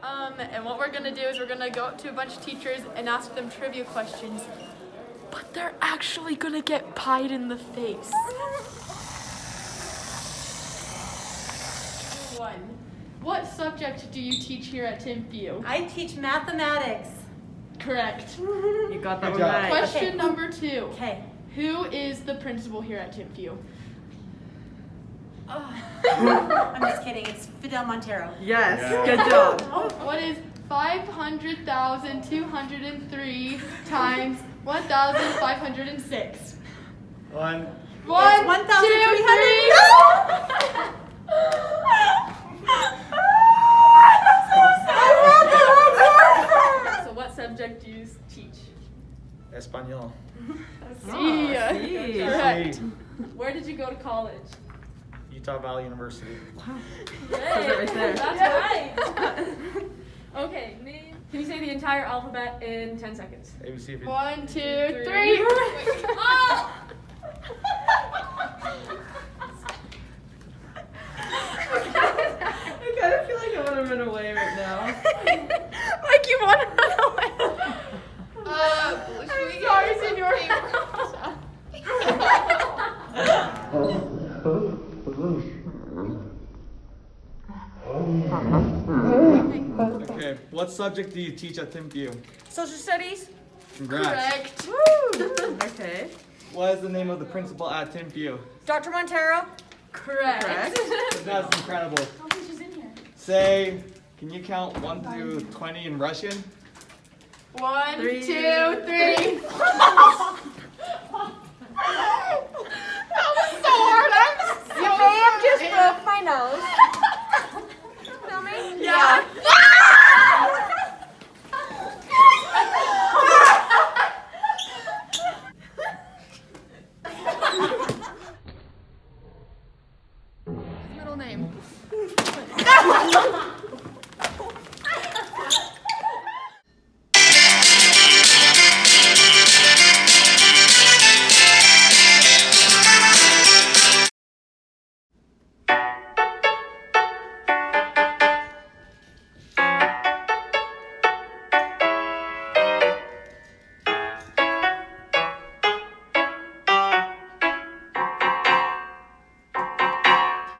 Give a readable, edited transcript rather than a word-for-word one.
And what we're gonna do is we're gonna go up to a bunch of teachers and ask them trivia questions. But they're actually gonna get pied in the face. One. What subject do you teach here at Timpview? I teach mathematics. Correct. You got that Good one job. right. Question Okay. number 2. Okay. Who is the principal here at Timpview? I'm just kidding. It's Fidel Montero. Yes, Yeah. good job. What is 500,203 times 1,506? One. One, 1,300. So what subject do you teach? Espanol. See. see. Correct. Where did you go to college? Utah Valley University. Says it right there. That's right. Okay, can you say the entire alphabet in 10 seconds? ABC. 1, 2, 3. Oh! I kind of feel like I want to run away right now. Like you want to run away. Should we sorry, get senor. Okay. What subject do you teach at Timpview? Social studies. Congrats. Correct. Woo! Okay. What is the name of the principal at Timpview? Dr. Montero. Correct. Correct. That's incredible. I think she's in here. Say, can you count 1 to 20 in Russian? 1, 2, 3. 3. That was so hard. You may have just broke my nose.